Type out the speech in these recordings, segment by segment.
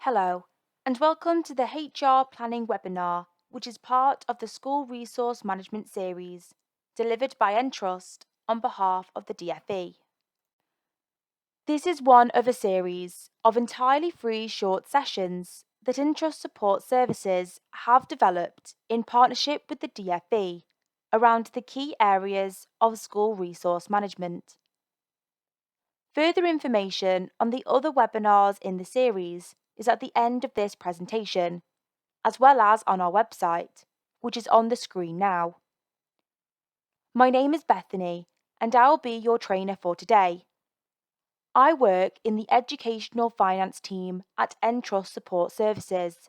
Hello, and welcome to the HR Planning webinar, which is part of the School Resource Management series, delivered by Entrust on behalf of the DfE. This is one of a series of entirely free short sessions that Entrust Support Services have developed in partnership with the DfE around the key areas of school resource management. Further information on the other webinars in the series is at the end of this presentation, as well as on our website, which is on the screen now. My name is Bethany, and I'll be your trainer for today. I work in the Educational Finance team at Entrust Support Services.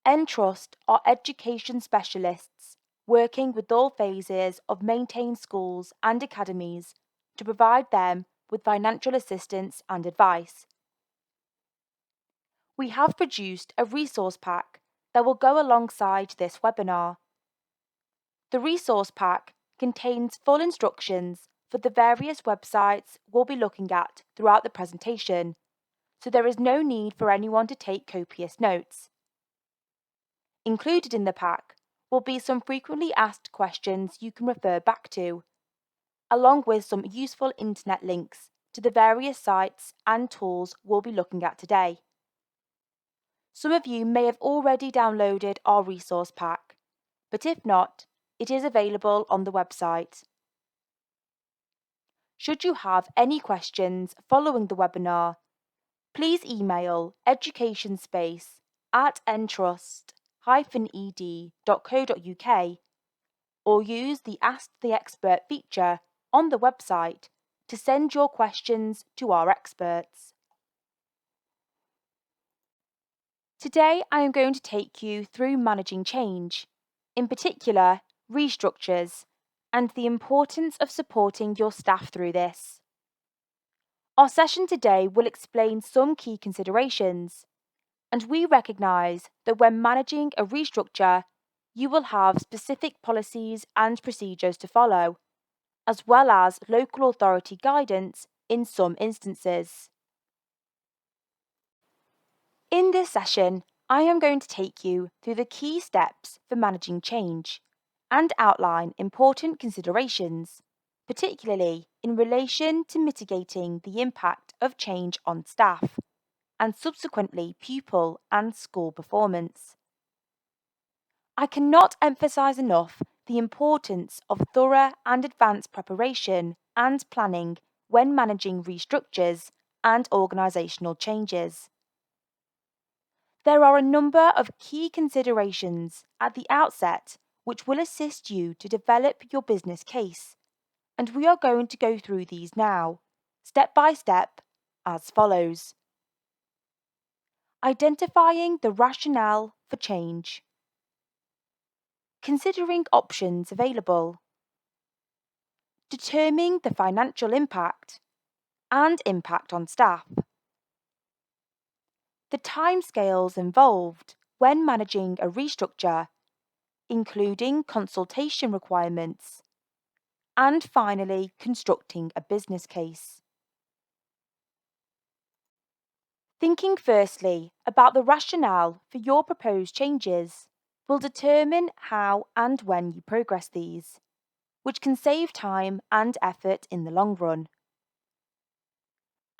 Entrust are education specialists working with all phases of maintained schools and academies to provide them with financial assistance and advice. We have produced a resource pack that will go alongside this webinar. The resource pack contains full instructions for the various websites we'll be looking at throughout the presentation, so there is no need for anyone to take copious notes. Included in the pack will be some frequently asked questions you can refer back to, along with some useful internet links to the various sites and tools we'll be looking at today. Some of you may have already downloaded our resource pack, but if not, it is available on the website. Should you have any questions following the webinar, please email educationspace@entrust-ed.co.uk or use the Ask the Expert feature on the website to send your questions to our experts. Today I am going to take you through managing change, in particular restructures, and the importance of supporting your staff through this. Our session today will explain some key considerations, and we recognise that when managing a restructure, you will have specific policies and procedures to follow, as well as local authority guidance in some instances. In this session, I am going to take you through the key steps for managing change and outline important considerations, particularly in relation to mitigating the impact of change on staff and subsequently pupil and school performance. I cannot emphasise enough the importance of thorough and advanced preparation and planning when managing restructures and organisational changes. There are a number of key considerations at the outset which will assist you to develop your business case, and we are going to go through these now, step by step, as follows. Identifying the rationale for change. Considering options available. Determining the financial impact and impact on staff. The timescales involved when managing a restructure, including consultation requirements, and finally, constructing a business case. Thinking firstly about the rationale for your proposed changes will determine how and when you progress these, which can save time and effort in the long run.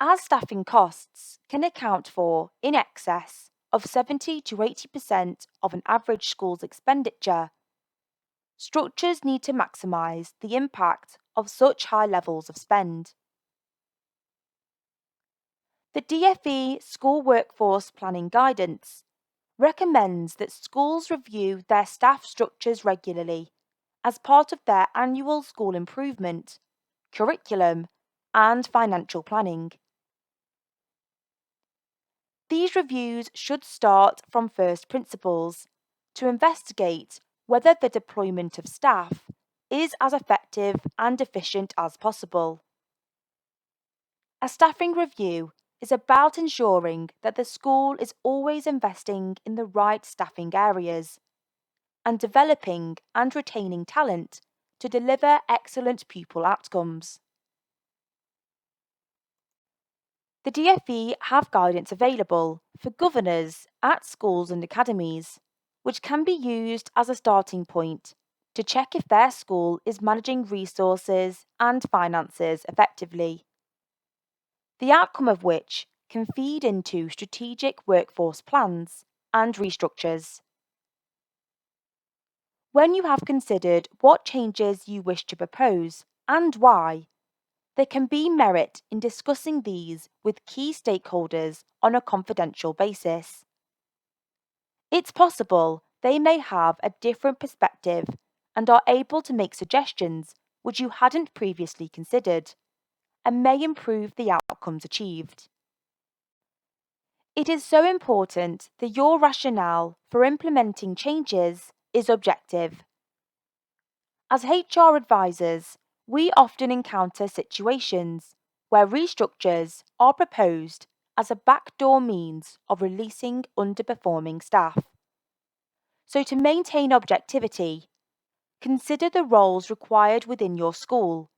As staffing costs can account for in excess of 70 to 80% of an average school's expenditure, structures need to maximise the impact of such high levels of spend. The DfE School Workforce Planning Guidance recommends that schools review their staff structures regularly as part of their annual school improvement, curriculum, and financial planning. These reviews should start from first principles to investigate whether the deployment of staff is as effective and efficient as possible. A staffing review is about ensuring that the school is always investing in the right staffing areas and developing and retaining talent to deliver excellent pupil outcomes. The DfE have guidance available for governors at schools and academies, which can be used as a starting point to check if their school is managing resources and finances effectively, the outcome of which can feed into strategic workforce plans and restructures. When you have considered what changes you wish to propose and why, there can be merit in discussing these with key stakeholders on a confidential basis. It's possible they may have a different perspective and are able to make suggestions which you hadn't previously considered and may improve the outcomes achieved. It is so important that your rationale for implementing changes is objective. As HR advisors, we often encounter situations where restructures are proposed as a backdoor means of releasing underperforming staff. So, to maintain objectivity, consider the roles required within your school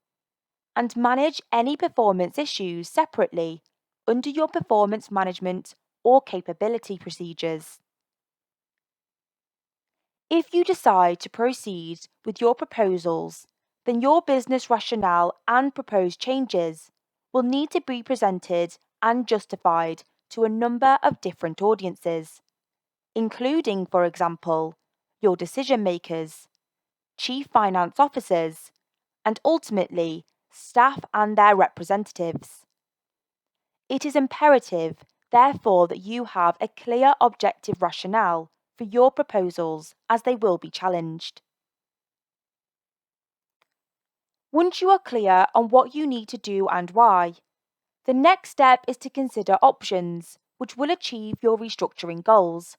and manage any performance issues separately under your performance management or capability procedures. If you decide to proceed with your proposals, then your business rationale and proposed changes will need to be presented and justified to a number of different audiences, including, for example, your decision makers, chief finance officers, and ultimately, staff and their representatives. It is imperative, therefore, that you have a clear objective rationale for your proposals as they will be challenged. Once you are clear on what you need to do and why, the next step is to consider options which will achieve your restructuring goals,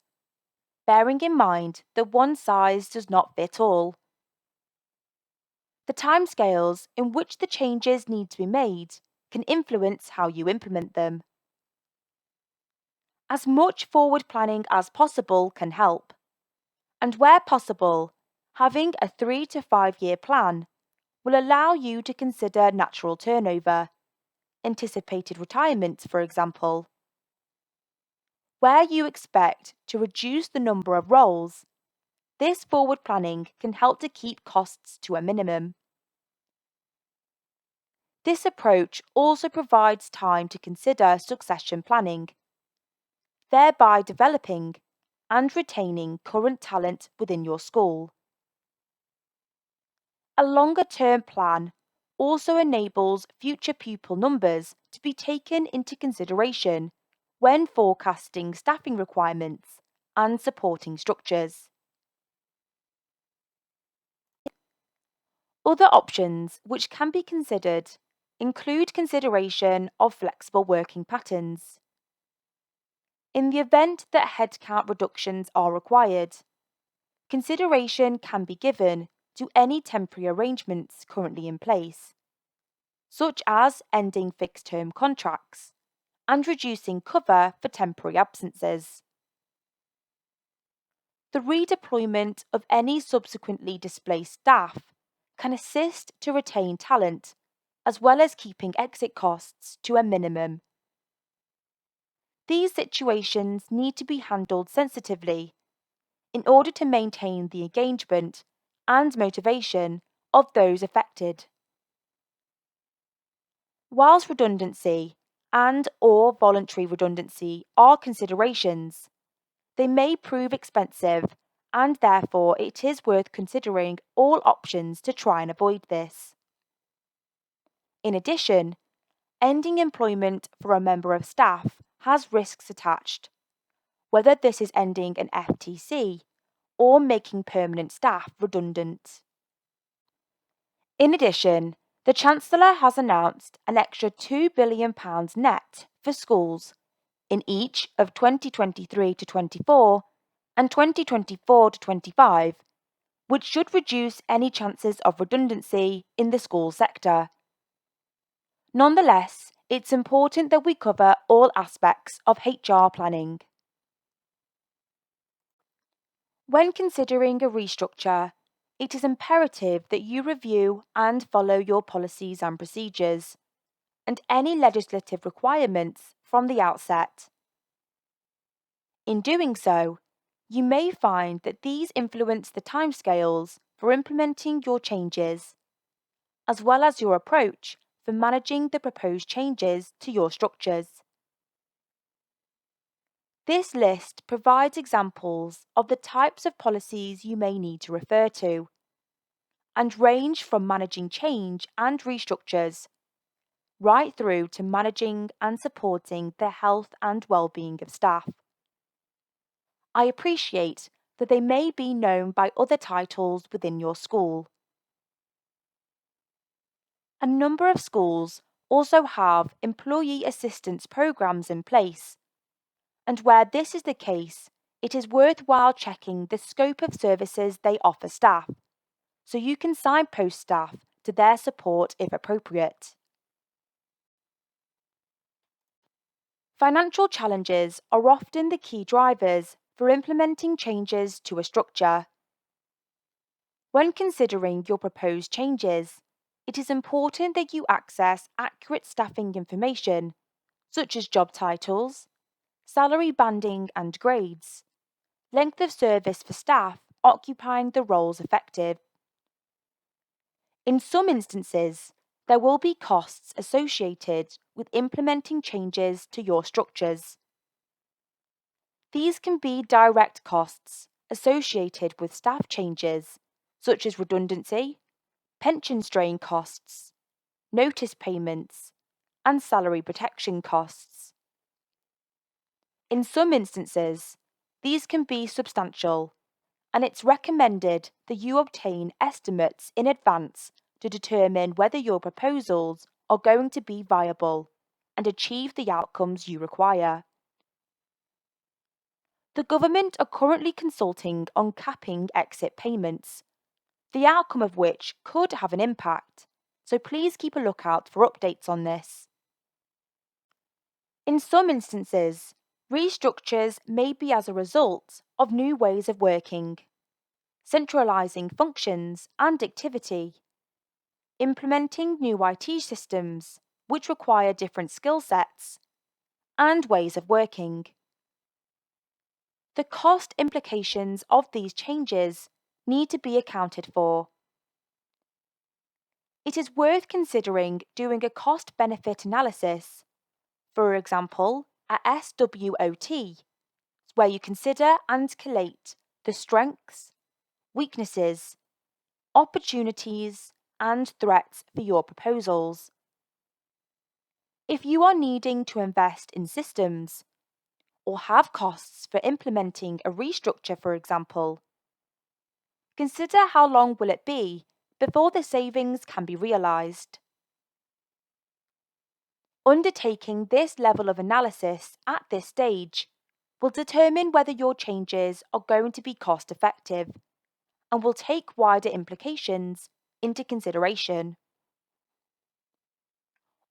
bearing in mind that one size does not fit all. The timescales in which the changes need to be made can influence how you implement them. As much forward planning as possible can help, and where possible, having a 3 to 5 year plan will allow you to consider natural turnover, anticipated retirements, for example. Where you expect to reduce the number of roles, this forward planning can help to keep costs to a minimum. This approach also provides time to consider succession planning, thereby developing and retaining current talent within your school. A longer term plan also enables future pupil numbers to be taken into consideration when forecasting staffing requirements and supporting structures. Other options which can be considered include consideration of flexible working patterns. In the event that headcount reductions are required, consideration can be given to any temporary arrangements currently in place, such as ending fixed term contracts and reducing cover for temporary absences. The redeployment of any subsequently displaced staff can assist to retain talent as well as keeping exit costs to a minimum. These situations need to be handled sensitively in order to maintain the engagement and motivation of those affected. Whilst redundancy and/or voluntary redundancy are considerations, they may prove expensive and therefore it is worth considering all options to try and avoid this. In addition, ending employment for a member of staff has risks attached, whether this is ending an FTC or making permanent staff redundant. In addition, the Chancellor has announced an extra £2 billion net for schools in each of 2023 to 24 and 2024 to 25, which should reduce any chances of redundancy in the school sector. Nonetheless, it's important that we cover all aspects of HR planning. When considering a restructure, it is imperative that you review and follow your policies and procedures, and any legislative requirements from the outset. In doing so, you may find that these influence the timescales for implementing your changes, as well as your approach for managing the proposed changes to your structures. This list provides examples of the types of policies you may need to refer to, and range from managing change and restructures right through to managing and supporting the health and well-being of staff. I appreciate that they may be known by other titles within your school. A number of schools also have employee assistance programs in place, and where this is the case, it is worthwhile checking the scope of services they offer staff, so you can signpost staff to their support if appropriate. Financial challenges are often the key drivers for implementing changes to a structure. When considering your proposed changes, it is important that you access accurate staffing information, such as job titles, salary banding and grades, length of service for staff occupying the roles affected. In some instances, there will be costs associated with implementing changes to your structures. These can be direct costs associated with staff changes, such as redundancy, pension strain costs, notice payments, and salary protection costs. In some instances, these can be substantial, and it's recommended that you obtain estimates in advance to determine whether your proposals are going to be viable and achieve the outcomes you require. The government are currently consulting on capping exit payments, the outcome of which could have an impact, so please keep a lookout for updates on this. In some instances, restructures may be as a result of new ways of working, centralising functions and activity, implementing new IT systems which require different skill sets, and ways of working. The cost implications of these changes need to be accounted for. It is worth considering doing a cost-benefit analysis, for example, a SWOT, where you consider and collate the strengths, weaknesses, opportunities, and threats for your proposals. If you are needing to invest in systems, or have costs for implementing a restructure, for example, consider how long will it be before the savings can be realised. Undertaking this level of analysis at this stage will determine whether your changes are going to be cost effective and will take wider implications into consideration.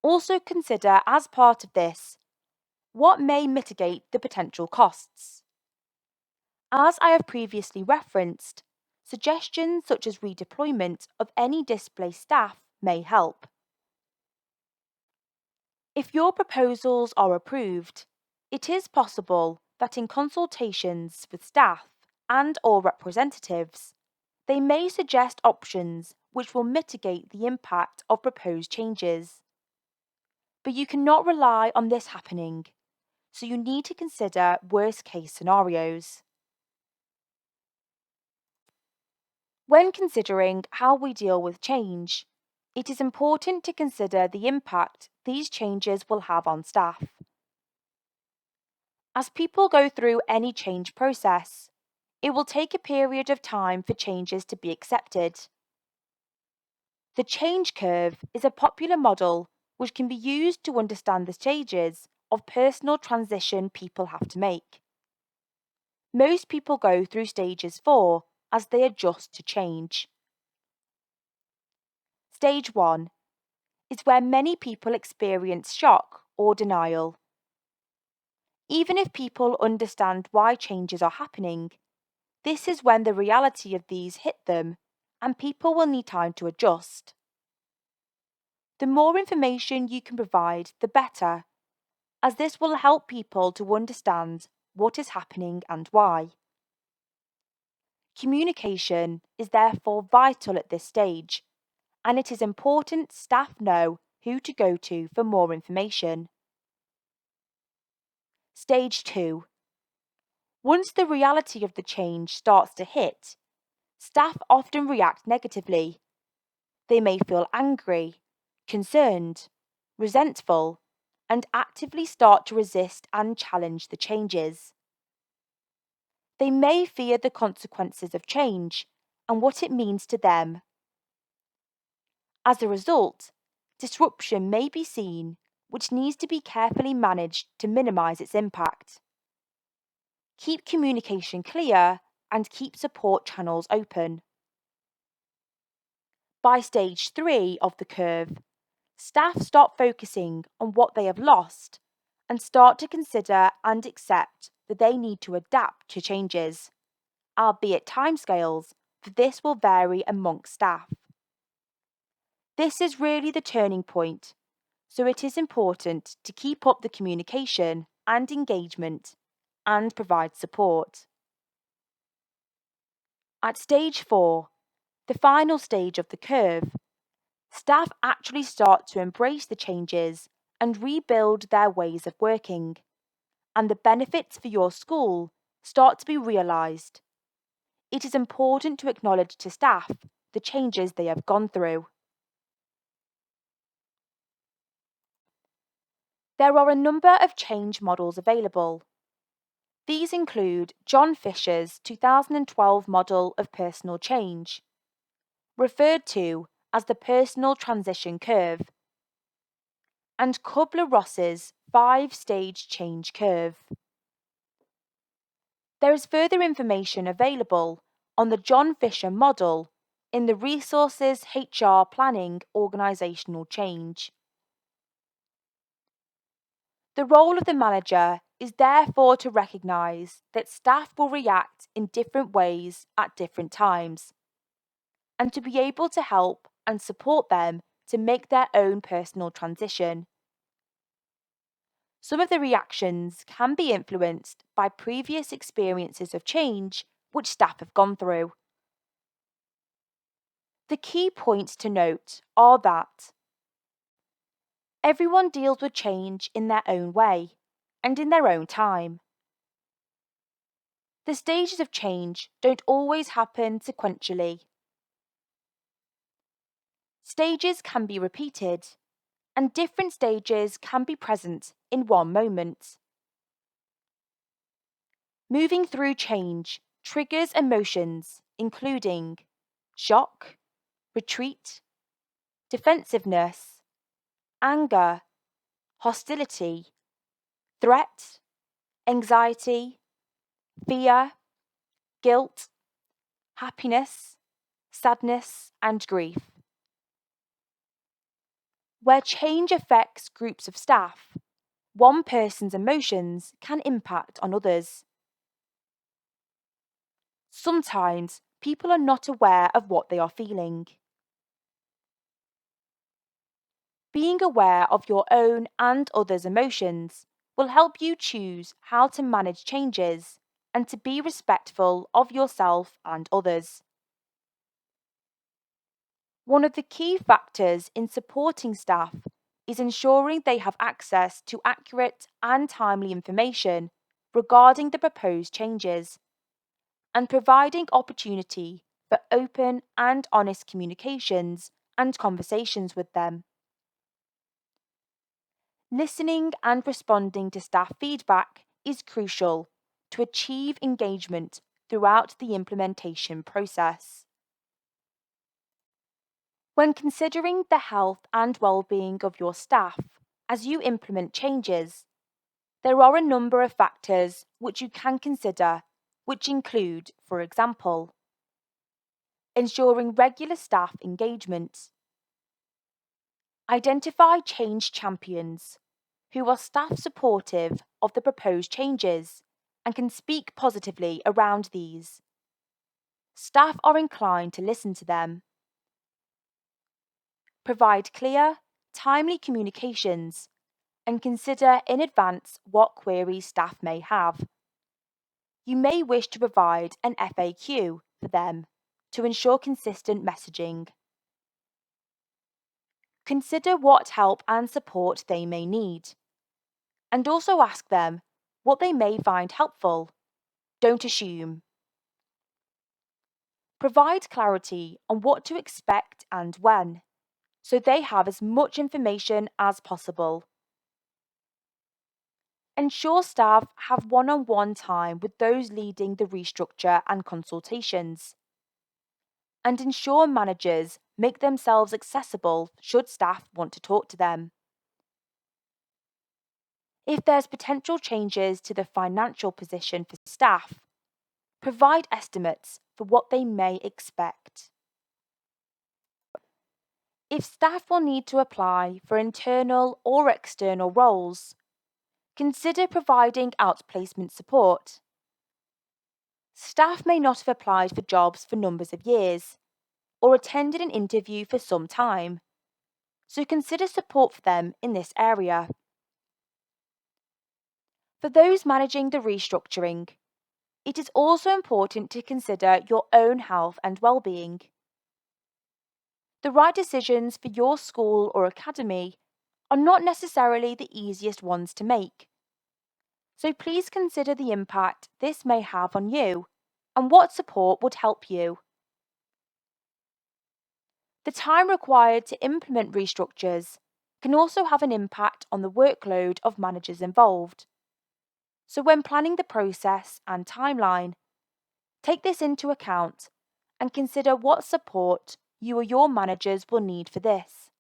Also consider as part of this what may mitigate the potential costs. As I have previously referenced, suggestions such as redeployment of any displaced staff may help. If your proposals are approved, it is possible that in consultations with staff and/or representatives, they may suggest options which will mitigate the impact of proposed changes. But you cannot rely on this happening, so you need to consider worst-case scenarios. When considering how we deal with change, it is important to consider the impact these changes will have on staff. As people go through any change process, it will take a period of time for changes to be accepted. The change curve is a popular model which can be used to understand the stages of personal transition people have to make. Most people go through stages 4 as they adjust to change. Stage 1 is where many people experience shock or denial. Even if people understand why changes are happening, this is when the reality of these hit them, and people will need time to adjust. The more information you can provide, the better, as this will help people to understand what is happening and why. Communication is therefore vital at this stage, and it is important staff know who to go to for more information. Stage 2. Once the reality of the change starts to hit, staff often react negatively. They may feel angry, concerned, resentful, and actively start to resist and challenge the changes. They may fear the consequences of change and what it means to them. As a result, disruption may be seen, which needs to be carefully managed to minimize its impact. Keep communication clear and keep support channels open. By stage 3 of the curve, staff start focusing on what they have lost and start to consider and accept that they need to adapt to changes, albeit timescales for this will vary amongst staff. This is really the turning point, so it is important to keep up the communication and engagement and provide support. At stage 4, the final stage of the curve, staff actually start to embrace the changes and rebuild their ways of working, and the benefits for your school start to be realised. It is important to acknowledge to staff the changes they have gone through. There are a number of change models available. These include John Fisher's 2012 model of personal change, referred to as the personal transition curve, and Kubler-Ross's 5-stage change curve. There is further information available on the John Fisher model in the Resources HR Planning Organisational Change. The role of the manager is therefore to recognise that staff will react in different ways at different times, and to be able to help and support them to make their own personal transition. Some of the reactions can be influenced by previous experiences of change which staff have gone through. The key points to note are that everyone deals with change in their own way and in their own time. The stages of change don't always happen sequentially. Stages can be repeated, and different stages can be present in one moment. Moving through change triggers emotions including shock, retreat, defensiveness, anger, hostility, threat, anxiety, fear, guilt, happiness, sadness, and grief. Where change affects groups of staff, one person's emotions can impact on others. Sometimes people are not aware of what they are feeling. Being aware of your own and others' emotions will help you choose how to manage changes and to be respectful of yourself and others. One of the key factors in supporting staff is ensuring they have access to accurate and timely information regarding the proposed changes, and providing opportunity for open and honest communications and conversations with them. Listening and responding to staff feedback is crucial to achieve engagement throughout the implementation process. When considering the health and well-being of your staff as you implement changes, there are a number of factors which you can consider, which include, for example, ensuring regular staff engagement. Identify change champions who are staff supportive of the proposed changes and can speak positively around these. Staff are inclined to listen to them. Provide clear, timely communications and consider in advance what queries staff may have. You may wish to provide an FAQ for them to ensure consistent messaging. Consider what help and support they may need, and also ask them what they may find helpful. Don't assume. Provide clarity on what to expect and when, so they have as much information as possible. Ensure staff have one-on-one time with those leading the restructure and consultations. And ensure managers make themselves accessible should staff want to talk to them. If there's potential changes to the financial position for staff, provide estimates for what they may expect. If staff will need to apply for internal or external roles, consider providing outplacement support. Staff may not have applied for jobs for numbers of years or attended an interview for some time, so consider support for them in this area. For those managing the restructuring, it is also important to consider your own health and well-being. The right decisions for your school or academy are not necessarily the easiest ones to make. So please consider the impact this may have on you and what support would help you. The time required to implement restructures can also have an impact on the workload of managers involved. So when planning the process and timeline, take this into account and consider what support you or your managers will need for this.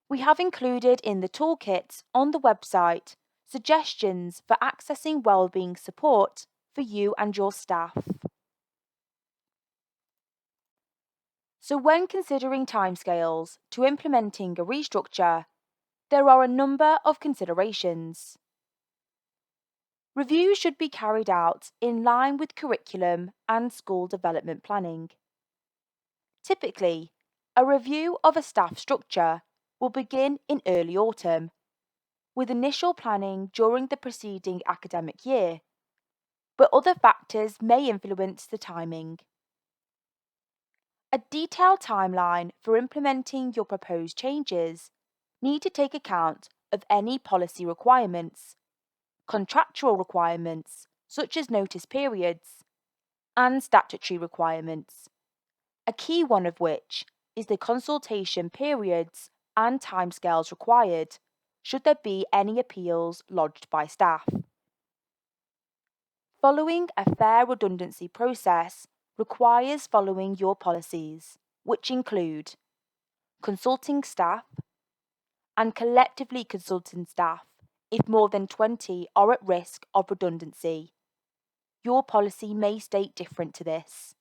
We have included in the toolkit on the website suggestions for accessing wellbeing support for you and your staff. So when considering timescales to implementing a restructure, there are a number of considerations. Reviews should be carried out in line with curriculum and school development planning. Typically, a review of a staff structure will begin in early autumn, with initial planning during the preceding academic year, but other factors may influence the timing. A detailed timeline for implementing your proposed changes need to take account of any policy requirements, contractual requirements such as notice periods, and statutory requirements, a key one of which is the consultation periods and timescales required should there be any appeals lodged by staff. Following a fair redundancy process requires following your policies, which include consulting staff and collectively consulting staff if more than 20 are at risk of redundancy. Your policy may state different to this.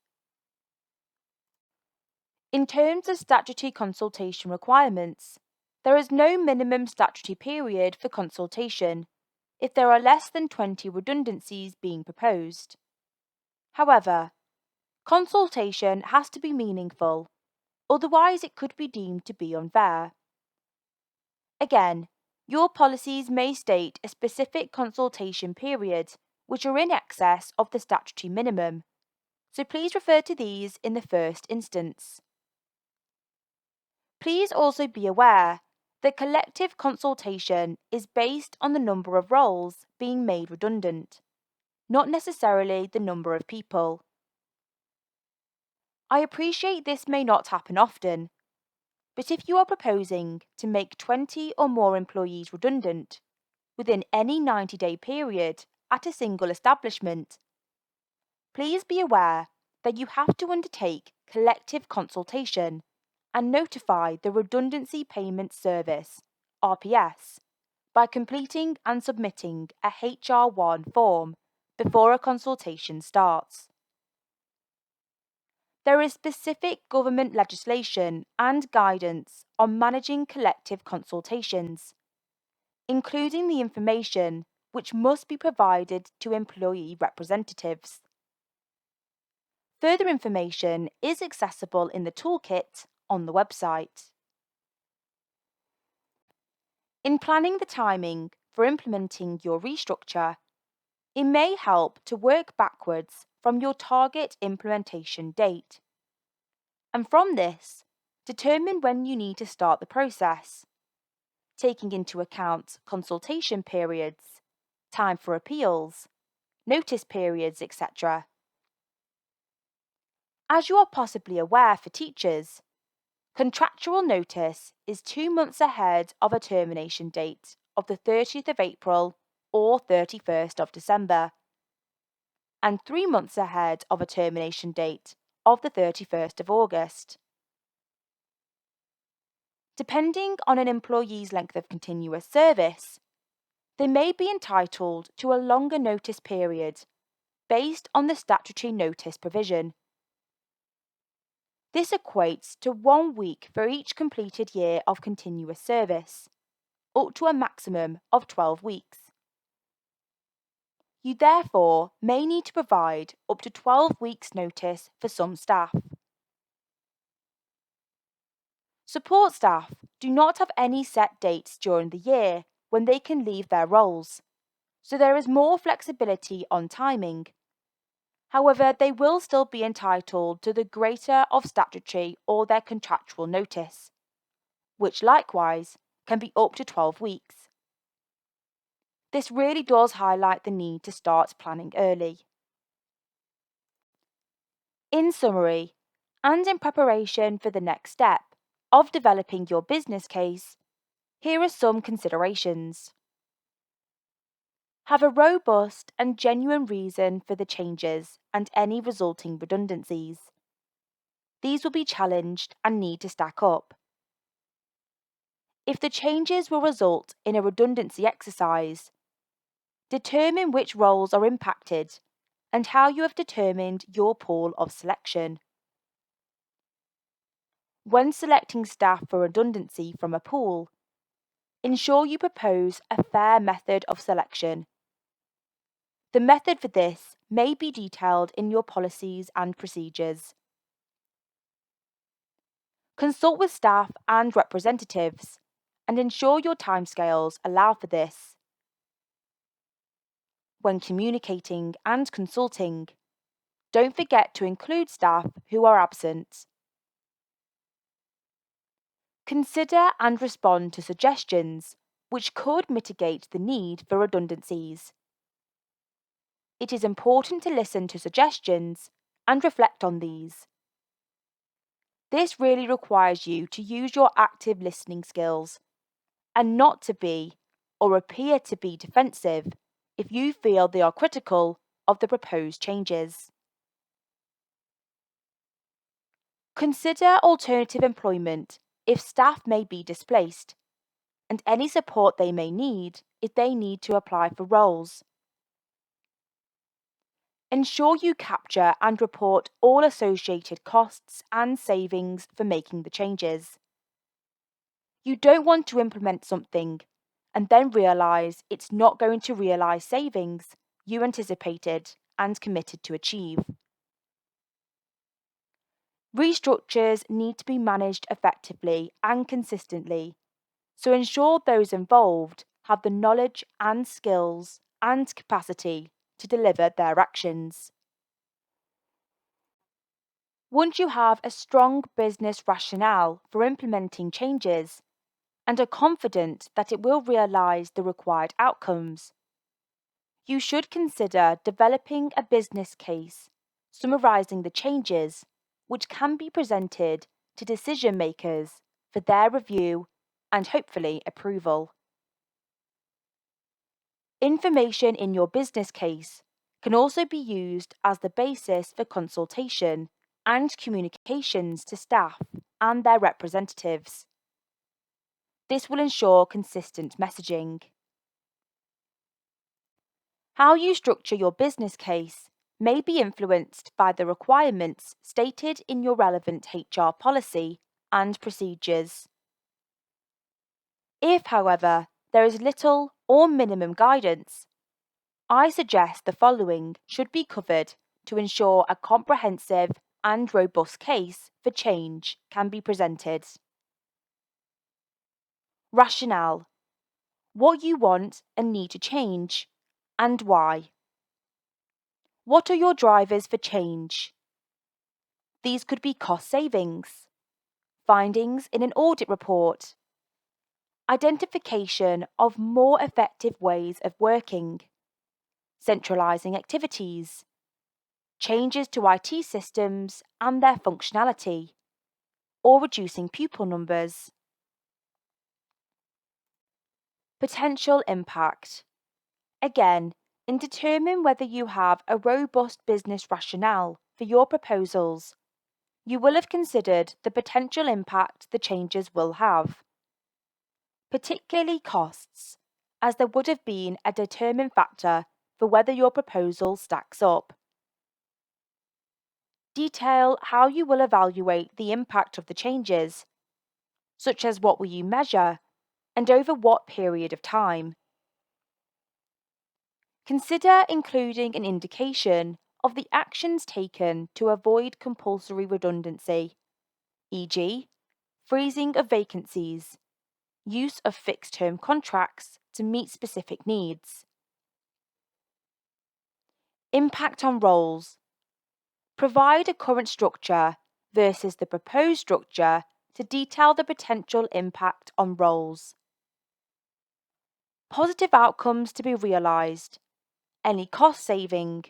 In terms of statutory consultation requirements, there is no minimum statutory period for consultation if there are less than 20 redundancies being proposed. However, consultation has to be meaningful, otherwise it could be deemed to be unfair. Again, your policies may state a specific consultation period which are in excess of the statutory minimum, so please refer to these in the first instance. Please also be aware that collective consultation is based on the number of roles being made redundant, not necessarily the number of people. I appreciate this may not happen often, but if you are proposing to make 20 or more employees redundant within any 90-day period at a single establishment, please be aware that you have to undertake collective consultation and notify the Redundancy Payment Service, RPS, by completing and submitting a HR1 form before a consultation starts. There is specific government legislation and guidance on managing collective consultations, including the information which must be provided to employee representatives. Further information is accessible in the toolkit on the website. In planning the timing for implementing your restructure, it may help to work backwards from your target implementation date. And from this, determine when you need to start the process, taking into account consultation periods, time for appeals, notice periods, etc. As you are possibly aware for teachers, contractual notice is 2 months ahead of a termination date of the 30th of April or 31st of December, and 3 months ahead of a termination date of the 31st of August. Depending on an employee's length of continuous service, they may be entitled to a longer notice period based on the statutory notice provision. This equates to 1 week for each completed year of continuous service, up to a maximum of 12 weeks. You therefore may need to provide up to 12 weeks' notice for some staff. Support staff do not have any set dates during the year when they can leave their roles, so there is more flexibility on timing. However, they will still be entitled to the greater of statutory or their contractual notice, which likewise can be up to 12 weeks. This really does highlight the need to start planning early. In summary, and in preparation for the next step of developing your business case, here are some considerations. Have a robust and genuine reason for the changes and any resulting redundancies. These will be challenged and need to stack up. If the changes will result in a redundancy exercise, determine which roles are impacted and how you have determined your pool of selection. When selecting staff for redundancy from a pool, ensure you propose a fair method of selection. The method for this may be detailed in your policies and procedures. Consult with staff and representatives and ensure your timescales allow for this. When communicating and consulting, don't forget to include staff who are absent. Consider and respond to suggestions which could mitigate the need for redundancies. It is important to listen to suggestions and reflect on these. This really requires you to use your active listening skills and not to be or appear to be defensive if you feel they are critical of the proposed changes. Consider alternative employment if staff may be displaced, and any support they may need if they need to apply for roles. Ensure you capture and report all associated costs and savings for making the changes. You don't want to implement something and then realise it's not going to realise savings you anticipated and committed to achieve. Restructures need to be managed effectively and consistently, so ensure those involved have the knowledge and skills and capacity to deliver their actions. Once you have a strong business rationale for implementing changes and are confident that it will realise the required outcomes, you should consider developing a business case summarising the changes which can be presented to decision makers for their review and hopefully approval. Information in your business case can also be used as the basis for consultation and communications to staff and their representatives. This will ensure consistent messaging. How you structure your business case may be influenced by the requirements stated in your relevant HR policy and procedures. If, however, there is little or minimum guidance, I suggest the following should be covered to ensure a comprehensive and robust case for change can be presented. Rationale. what you want and need to change, and why. What are your drivers for change? These could be cost savings, findings in an audit report, identification of more effective ways of working, centralising activities, changes to IT systems and their functionality, or reducing pupil numbers. Potential impact. Again, determine whether you have a robust business rationale for your proposals. You will have considered the potential impact the changes will have, particularly costs, as there would have been a determined factor for whether your proposal stacks up. Detail how you will evaluate the impact of the changes, such as what will you measure and over what period of time. Consider including an indication of the actions taken to avoid compulsory redundancy, e.g., freezing of vacancies, use of fixed-term contracts to meet specific needs. Impact on roles. Provide a current structure versus the proposed structure to detail the potential impact on roles. Positive outcomes to be realised, any cost saving,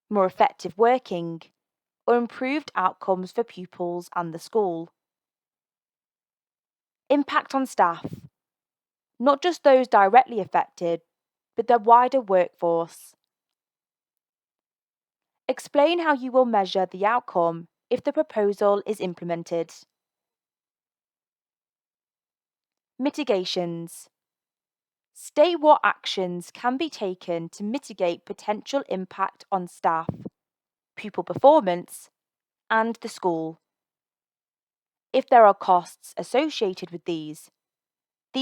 more effective working, or improved outcomes for pupils and the school. Impact on staff, not just those directly affected, but the wider workforce. Explain how you will measure the outcome if the proposal is implemented. Mitigations. State what actions can be taken to mitigate potential impact on staff, pupil performance, and the school. If there are costs associated with these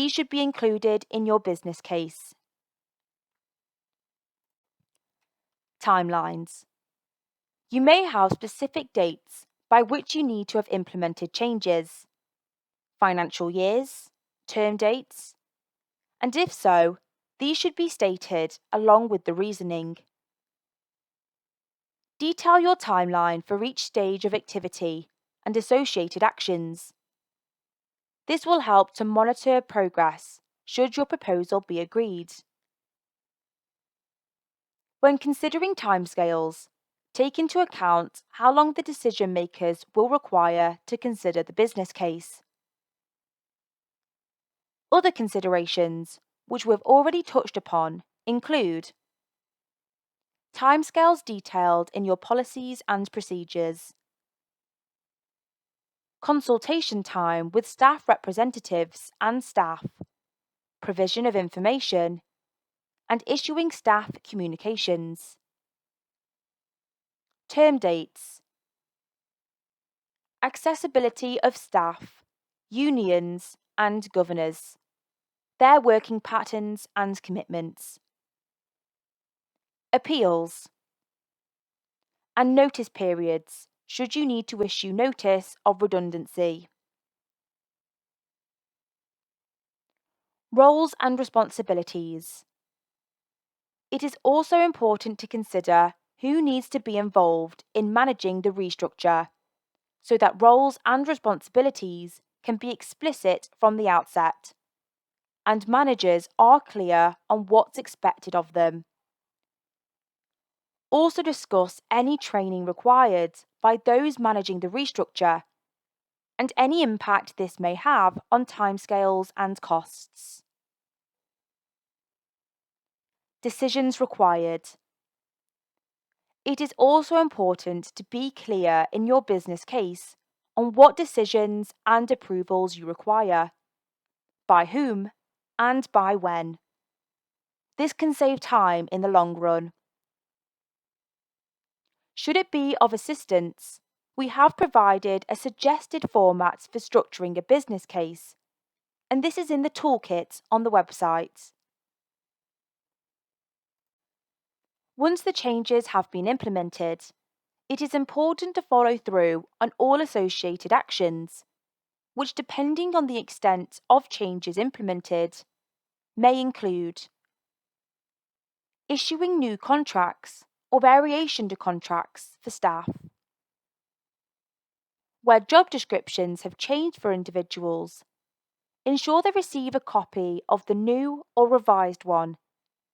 should be included in your business case. Timelines. You may have specific dates by which you need to have implemented changes, financial years, term dates, and if so, these should be stated along with the reasoning. Detail your timeline for each stage of activity and associated actions. This will help to monitor progress should your proposal be agreed. When considering timescales, take into account how long the decision makers will require to consider the business case. Other considerations, which we've already touched upon, include timescales detailed in your policies and procedures, consultation time with staff representatives and staff, provision of information, and issuing staff communications. Term dates, accessibility of staff, unions, and governors, their working patterns and commitments. Appeals and notice periods should you need to issue notice of redundancy. Roles and responsibilities. It is also important to consider who needs to be involved in managing the restructure, so that roles and responsibilities can be explicit from the outset, and managers are clear on what's expected of them. Also discuss any training required by those managing the restructure and any impact this may have on timescales and costs. Decisions required. It is also important to be clear in your business case on what decisions and approvals you require, by whom, and by when. This can save time in the long run. Should it be of assistance, we have provided a suggested format for structuring a business case, and this is in the toolkit on the website. Once the changes have been implemented, it is important to follow through on all associated actions, which, depending on the extent of changes implemented, may include issuing new contracts or variation to contracts for staff, where job descriptions have changed for individuals. Ensure they receive a copy of the new or revised one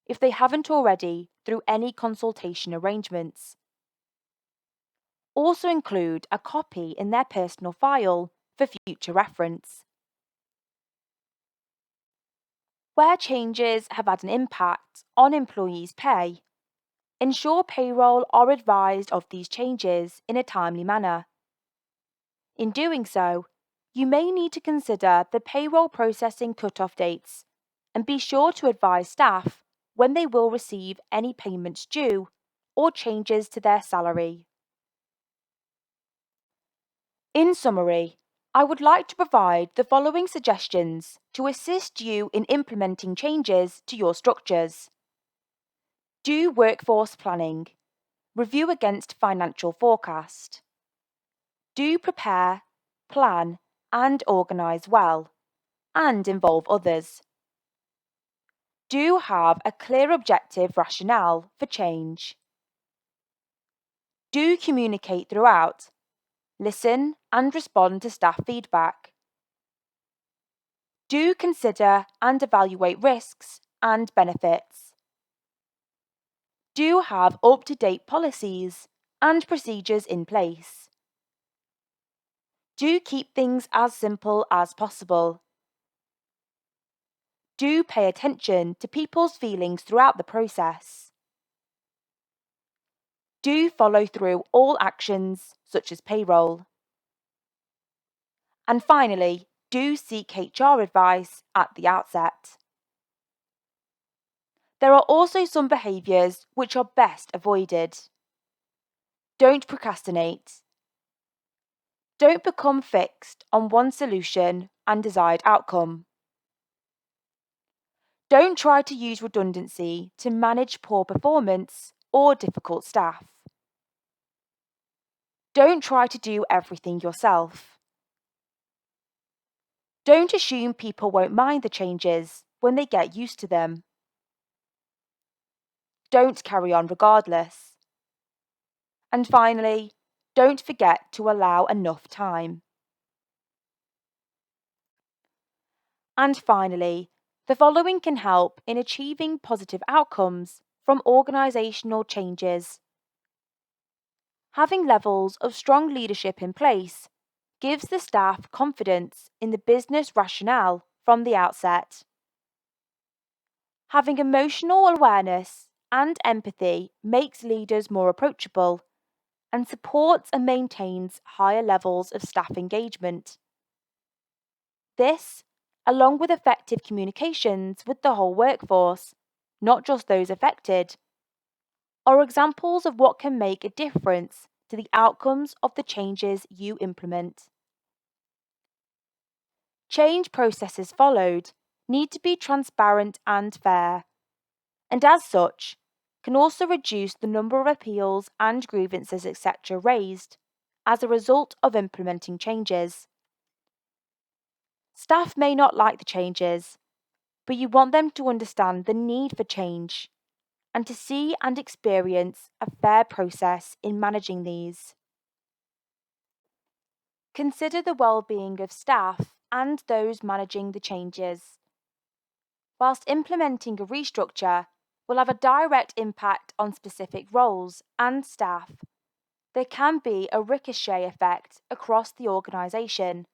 if they haven't already through any consultation arrangements. Also include a copy in their personal file for future reference. Where changes have had an impact on employees' pay, ensure payroll are advised of these changes in a timely manner. In doing so, you may need to consider the payroll processing cut-off dates and be sure to advise staff when they will receive any payments due or changes to their salary. In summary, I would like to provide the following suggestions to assist you in implementing changes to your structures. Do workforce planning. Review against financial forecast. Do prepare, plan, and organise well, and involve others. Do have a clear objective rationale for change. Do communicate throughout. Listen and respond to staff feedback. Do consider and evaluate risks and benefits. Do have up-to-date policies and procedures in place. Do keep things as simple as possible. Do pay attention to people's feelings throughout the process. Do follow through all actions, such as payroll. And finally, do seek HR advice at the outset. There are also some behaviours which are best avoided. Don't procrastinate. Don't become fixed on one solution and desired outcome. Don't try to use redundancy to manage poor performance or difficult staff. Don't try to do everything yourself. Don't assume people won't mind the changes when they get used to them. Don't carry on regardless. And finally, don't forget to allow enough time. And finally, the following can help in achieving positive outcomes from organisational changes. Having levels of strong leadership in place gives the staff confidence in the business rationale from the outset. Having emotional awareness and empathy makes leaders more approachable and supports and maintains higher levels of staff engagement. This, along with effective communications with the whole workforce, not just those affected, are examples of what can make a difference to the outcomes of the changes you implement. Change processes followed need to be transparent and fair, and as such, can also reduce the number of appeals and grievances, etc. raised as a result of implementing changes. Staff may not like the changes, but you want them to understand the need for change and to see and experience a fair process in managing these. Consider the well-being of staff and those managing the changes. Whilst implementing a restructure will have a direct impact on specific roles and staff, there can be a ricochet effect across the organisation.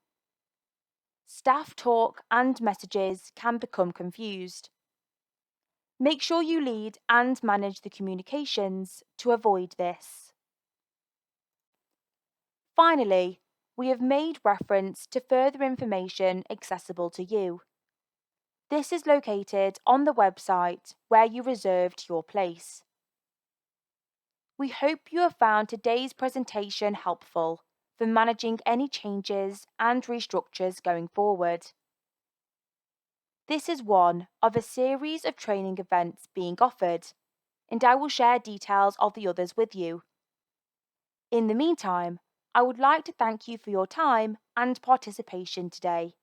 Staff talk and messages can become confused. Make sure you lead and manage the communications to avoid this. Finally, we have made reference to further information accessible to you. This is located on the website where you reserved your place. We hope you have found today's presentation helpful for managing any changes and restructures going forward. This is one of a series of training events being offered, and I will share details of the others with you. In the meantime, I would like to thank you for your time and participation today.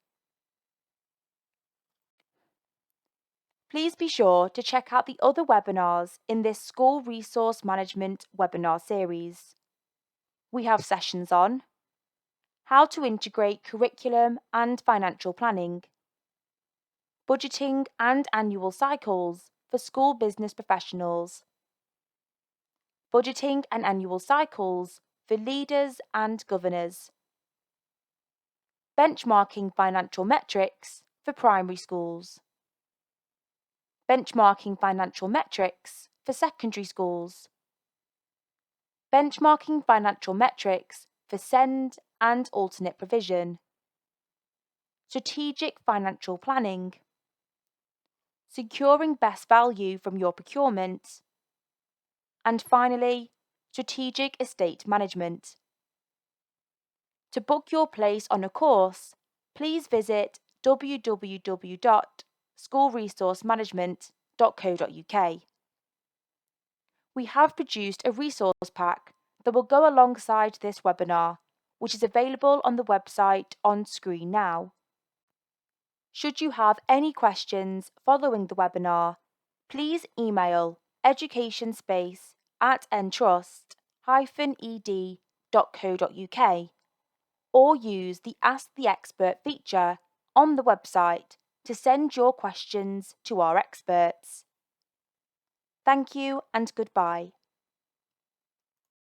Please be sure to check out the other webinars in this School Resource Management webinar series. We have sessions on how to integrate curriculum and financial planning, budgeting and annual cycles for school business professionals, budgeting and annual cycles for leaders and governors, benchmarking financial metrics for primary schools, benchmarking financial metrics for secondary schools, benchmarking financial metrics for SEND and alternate provision, strategic financial planning, securing best value from your procurement, and finally, strategic estate management. To book your place on a course, please visit www.schoolresourcemanagement.co.uk. We have produced a resource pack that will go alongside this webinar, which is available on the website on screen now. Should you have any questions following the webinar, please email educationspace@entrust-ed.co.uk or use the Ask the Expert feature on the website to send your questions to our experts. Thank you and goodbye.